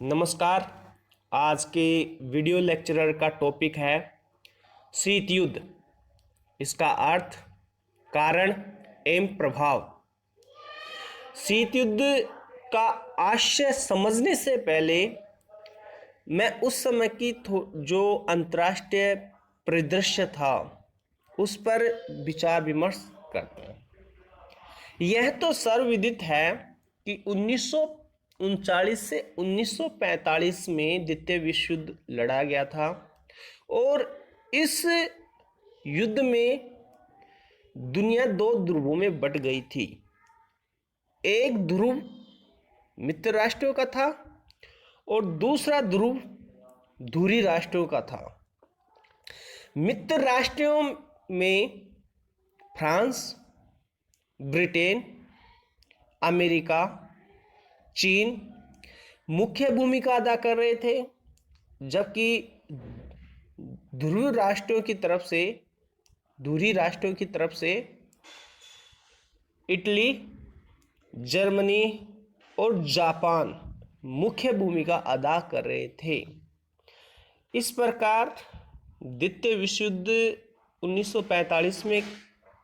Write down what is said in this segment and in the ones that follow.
नमस्कार। आज के वीडियो लेक्चरर का टॉपिक है शीत युद्ध, इसका अर्थ, कारण एवं प्रभाव। शीत युद्ध का आशय समझने से पहले मैं उस समय की जो अंतर्राष्ट्रीय परिदृश्य था उस पर विचार विमर्श करते हैं। यह तो सर्वविदित है कि 1939 से 1945 में द्वितीय विश्व युद्ध लड़ा गया था और इस युद्ध में दुनिया दो ध्रुवों में बट गई थी। एक ध्रुव मित्र राष्ट्रों का था और दूसरा ध्रुव धुरी राष्ट्रों का था। मित्र राष्ट्रों में फ्रांस, ब्रिटेन, अमेरिका, चीन मुख्य भूमिका अदा कर रहे थे, जबकि धुरी राष्ट्रों की तरफ से इटली, जर्मनी और जापान मुख्य भूमिका अदा कर रहे थे। इस प्रकार द्वितीय विश्व युद्ध 1945 में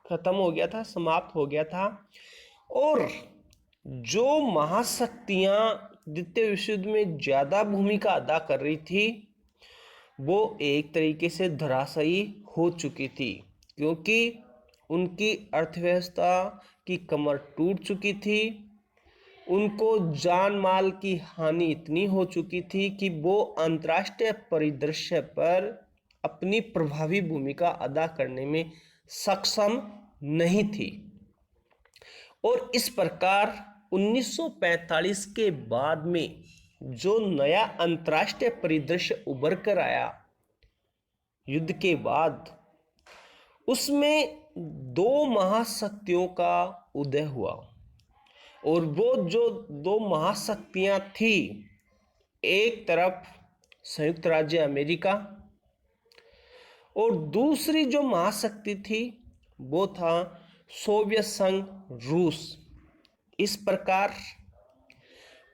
खत्म हो गया था, समाप्त हो गया था और जो महाशक्तियां द्वितीय विश्व युद्ध में ज़्यादा भूमिका अदा कर रही थी वो एक तरीके से धराशायी हो चुकी थी, क्योंकि उनकी अर्थव्यवस्था की कमर टूट चुकी थी। उनको जान माल की हानि इतनी हो चुकी थी कि वो अंतर्राष्ट्रीय परिदृश्य पर अपनी प्रभावी भूमिका अदा करने में सक्षम नहीं थी। और इस प्रकार 1945 के बाद में जो नया अंतर्राष्ट्रीय परिदृश्य उभर कर आया युद्ध के बाद, उसमें दो महाशक्तियों का उदय हुआ और वो जो दो महाशक्तियां थी, एक तरफ संयुक्त राज्य अमेरिका और दूसरी जो महाशक्ति थी वो था सोवियत संघ रूस। इस प्रकार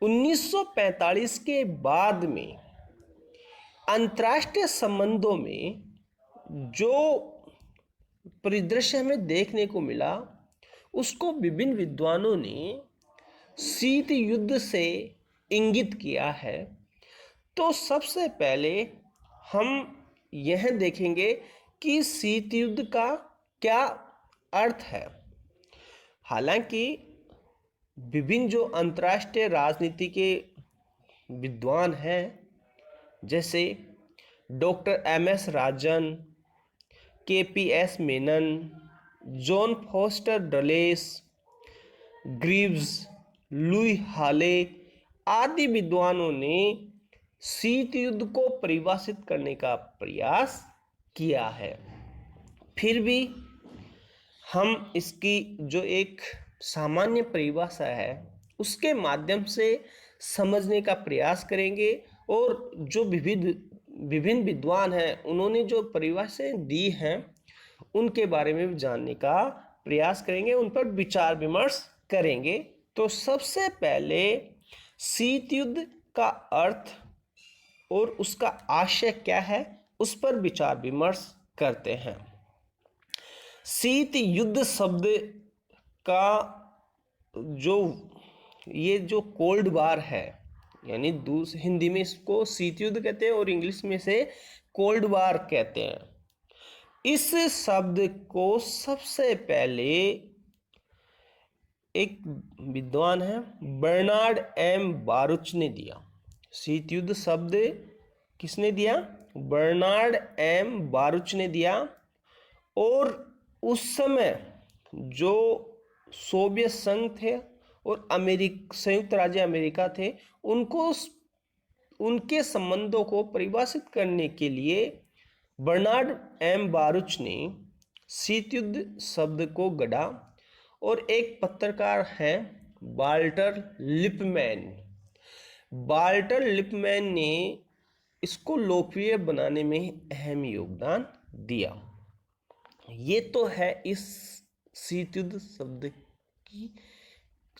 1945 के बाद में अंतर्राष्ट्रीय संबंधों में जो परिदृश्य हमें देखने को मिला उसको विभिन्न विद्वानों ने शीत युद्ध से इंगित किया है। तो सबसे पहले हम यह देखेंगे कि शीत युद्ध का क्या अर्थ है। हालांकि विभिन्न जो अंतर्राष्ट्रीय राजनीति के विद्वान हैं, जैसे doctor M S. Rajan, K P S. Menon, John Foster Dulles, Greaves, Louis Halle आदि विद्वानों ने शीत युद्ध को परिभाषित करने का प्रयास किया है। फिर भी हम इसकी जो एक सामान्य परिभाषा है उसके माध्यम से समझने का प्रयास करेंगे और जो विभिन्न विद्वान हैं उन्होंने जो परिभाषाएं दी हैं उनके बारे में भी जानने का प्रयास करेंगे, उन पर विचार विमर्श करेंगे। तो सबसे पहले शीत युद्ध का अर्थ और उसका आशय क्या है उस पर विचार विमर्श करते हैं। शीत युद्ध शब्द का जो कोल्ड वार है, यानी हिंदी में इसको शीत युद्ध कहते हैं और इंग्लिश में से कोल्ड वार कहते हैं। इस शब्द को सबसे पहले एक विद्वान है बर्नार्ड एम बारुच ने दिया। शीत युद्ध शब्द किसने दिया? बर्नार्ड एम बारुच ने दिया। और उस समय जो सोवियत संघ थे और संयुक्त राज्य अमेरिका थे, उनके संबंधों को परिभाषित करने के लिए बर्नार्ड एम बारुच ने शीत युद्ध शब्द को गढ़ा। और एक पत्रकार हैं वाल्टर लिपमैन ने इसको लोकप्रिय बनाने में अहम योगदान दिया। ये तो है इस शीत युद्ध शब्द की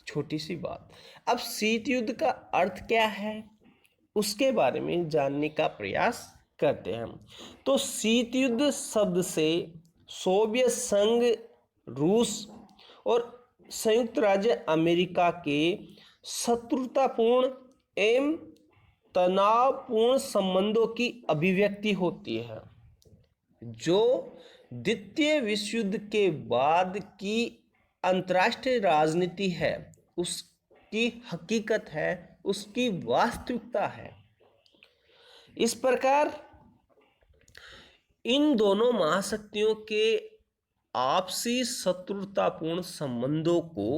छोटी सी बात। अब शीत युद्ध का अर्थ क्या है उसके बारे में जानने का प्रयास करते हैं। तो शीत युद्ध शब्द से सोवियत संघ, रूस और संयुक्त राज्य अमेरिका के शत्रुतापूर्ण एवं तनावपूर्ण संबंधों की अभिव्यक्ति होती है, जो द्वितीय विश्व युद्ध के बाद की अंतर्राष्ट्रीय राजनीति है, उसकी हकीकत है, उसकी वास्तविकता है। इस प्रकार इन दोनों महाशक्तियों के आपसी शत्रुतापूर्ण संबंधों को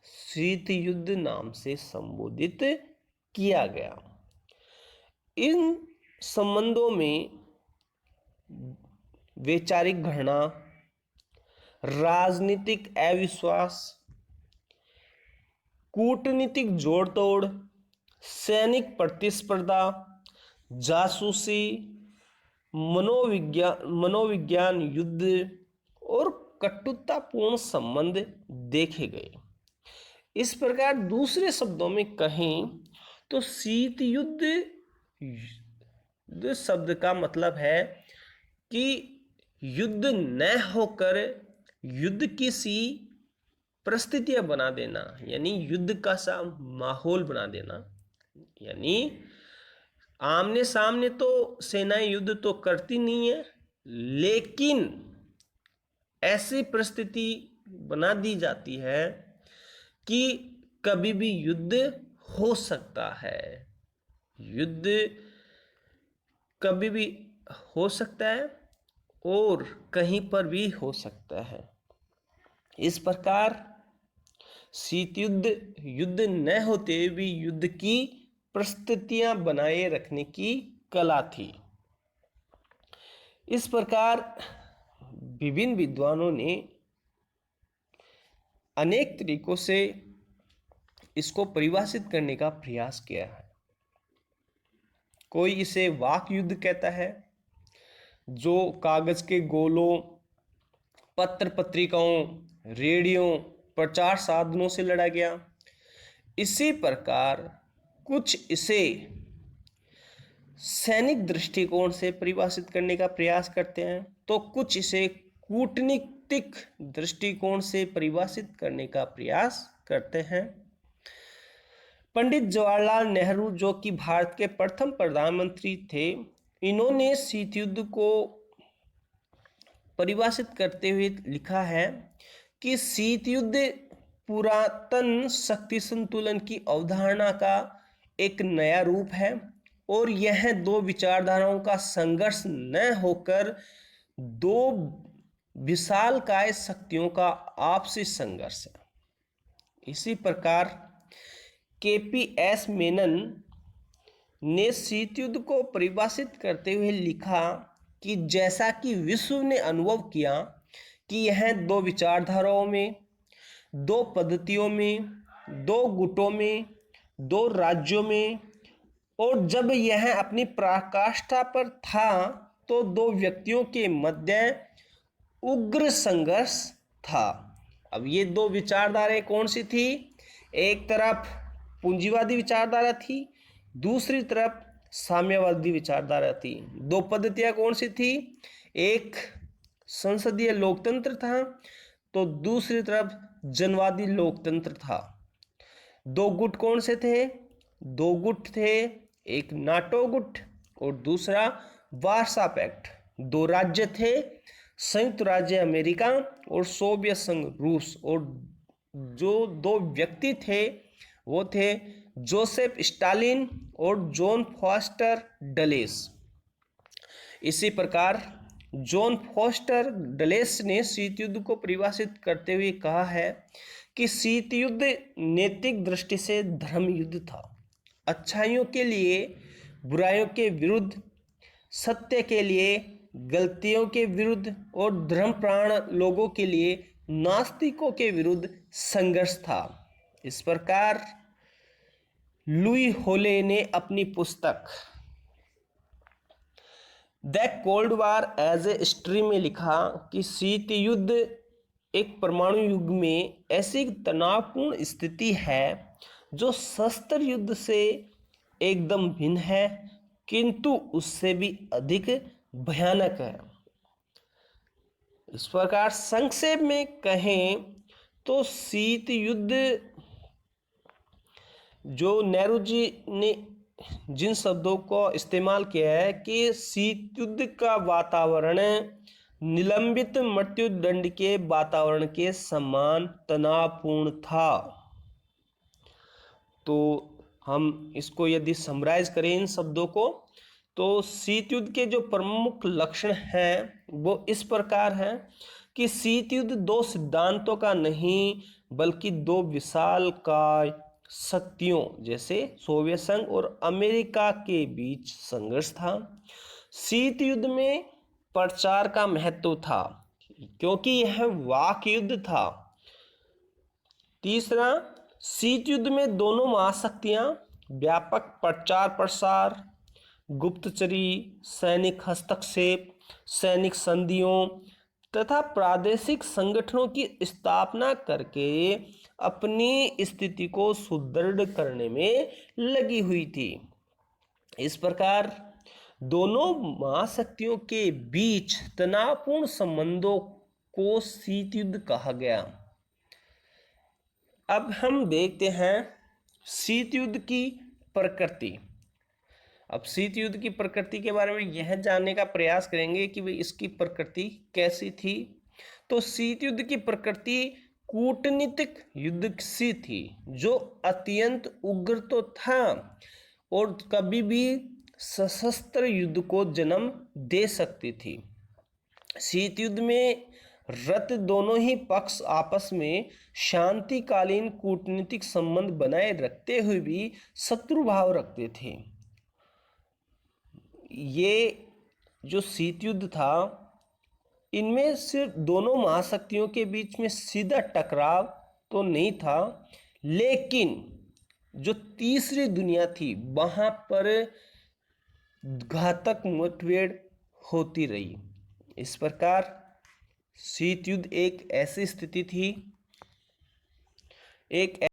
शीत युद्ध नाम से संबोधित किया गया। इन संबंधों में वैचारिक घृणा, राजनीतिक अविश्वास, कूटनीतिक जोड़-तोड़, सैनिक प्रतिस्पर्धा, जासूसी, मनोविज्ञान युद्ध और कटुतापूर्ण संबंध देखे गए। इस प्रकार दूसरे शब्दों में कहें तो शीत युद्ध शब्द का मतलब है कि युद्ध न होकर युद्ध की सी परिस्थितियां बना देना, यानी युद्ध का सा माहौल बना देना। यानी आमने सामने तो सेनाएं युद्ध तो करती नहीं है, लेकिन ऐसी परिस्थिति बना दी जाती है कि कभी भी युद्ध हो सकता है, युद्ध कभी भी हो सकता है और कहीं पर भी हो सकता है। इस प्रकार शीत युद्ध युद्ध न होते भी युद्ध की परिस्थितियां बनाए रखने की कला थी। इस प्रकार विभिन्न विद्वानों ने अनेक तरीकों से इसको परिभाषित करने का प्रयास किया है। कोई इसे वाक युद्ध कहता है, जो कागज के गोलों, पत्र पत्रिकाओं, रेडियो, प्रचार साधनों से लड़ा गया। इसी प्रकार कुछ इसे सैनिक दृष्टिकोण से परिभाषित करने का प्रयास करते हैं, तो कुछ इसे कूटनीतिक दृष्टिकोण से परिभाषित करने का प्रयास करते हैं। पंडित जवाहरलाल नेहरू, जो कि भारत के प्रथम प्रधानमंत्री थे, इन्होंने शीत युद्ध को परिभाषित करते हुए लिखा है कि शीत युद्ध पुरातन शक्ति संतुलन की अवधारणा का एक नया रूप है और यह दो विचारधाराओं का संघर्ष न होकर दो विशालकाय शक्तियों का आपसी संघर्ष है। इसी प्रकार KPS मेनन ने शीत युद्ध को परिभाषित करते हुए लिखा कि जैसा कि विश्व ने अनुभव किया कि यह दो विचारधाराओं में, दो पद्धतियों में, दो गुटों में, दो राज्यों में, और जब यह अपनी पराकाष्ठा पर था तो दो व्यक्तियों के मध्य उग्र संघर्ष था। अब ये दो विचारधाराएं कौन सी थी? एक तरफ पूंजीवादी विचारधारा थी, दूसरी तरफ साम्यवादी विचारधारा थी। दो पद्धतियां कौन सी थी? एक संसदीय लोकतंत्र था, तो दूसरी तरफ जनवादी लोकतंत्र था। दो गुट कौन से थे? दो गुट थे, एक नाटो गुट और दूसरा वार्सा पैक्ट। दो राज्य थे, संयुक्त राज्य अमेरिका और सोवियत संघ रूस, और जो दो व्यक्ति थे वो थे जोसेफ स्टालिन और जॉन फॉस्टर डलेस। इसी प्रकार जॉन फॉस्टर डलेस ने शीत युद्ध को परिभाषित करते हुए कहा है कि शीत युद्ध नैतिक दृष्टि से धर्म युद्ध था। अच्छाइयों के लिए बुराइयों के विरुद्ध, सत्य के लिए गलतियों के विरुद्ध और धर्मप्राण लोगों के लिए नास्तिकों के विरुद्ध संघर्ष था। इस प्रकार लुई होले ने अपनी पुस्तक the cold war as a history में लिखा कि शीत युद्ध एक परमाणु युग में ऐसी तनावपूर्ण स्थिति है जो शस्त्र युद्ध से एकदम भिन्न है, किंतु उससे भी अधिक भयानक है। इस प्रकार संक्षेप में कहें तो शीत युद्ध, जो नेहरू जी ने जिन शब्दों को इस्तेमाल किया है कि शीत युद्ध का वातावरण निलंबित मृत्युदंड के वातावरण के समान तनावपूर्ण था। तो हम इसको यदि समराइज करें इन शब्दों को, तो शीत युद्ध के जो प्रमुख लक्षण हैं वो इस प्रकार हैं कि शीत युद्ध दो सिद्धांतों का नहीं बल्कि दो विशालकाय शक्तियों जैसे सोवियत संघ और अमेरिका के बीच संघर्ष था। शीत युद्ध में प्रचार का महत्व था क्योंकि यह वाक युद्ध था। तीसरा, शीत युद्ध में दोनों महाशक्तियां व्यापक प्रचार प्रसार, गुप्तचरी, सैनिक हस्तक्षेप, सैनिक संधियों तथा प्रादेशिक संगठनों की स्थापना करके अपनी स्थिति को सुदृढ़ करने में लगी हुई थी। इस प्रकार दोनों महाशक्तियों के बीच तनावपूर्ण संबंधों को शीत युद्ध कहा गया। अब हम देखते हैं शीत युद्ध की प्रकृति। अब शीत युद्ध की प्रकृति के बारे में यह जानने का प्रयास करेंगे कि भाई इसकी प्रकृति कैसी थी। तो शीत युद्ध की प्रकृति कूटनीतिक युद्ध सी थी, जो अत्यंत उग्र तो था और कभी भी सशस्त्र युद्ध को जन्म दे सकती थी। शीत युद्ध में रत दोनों ही पक्ष आपस में शांतिकालीन कूटनीतिक संबंध बनाए रखते हुए भी शत्रु भाव रखते थे। ये जो शीत युद्ध था, इनमें सिर्फ दोनों महाशक्तियों के बीच में सीधा टकराव तो नहीं था, लेकिन जो तीसरी दुनिया थी वहां पर घातक मुठभेड़ होती रही। इस प्रकार शीत युद्ध एक ऐसी स्थिति थी, एक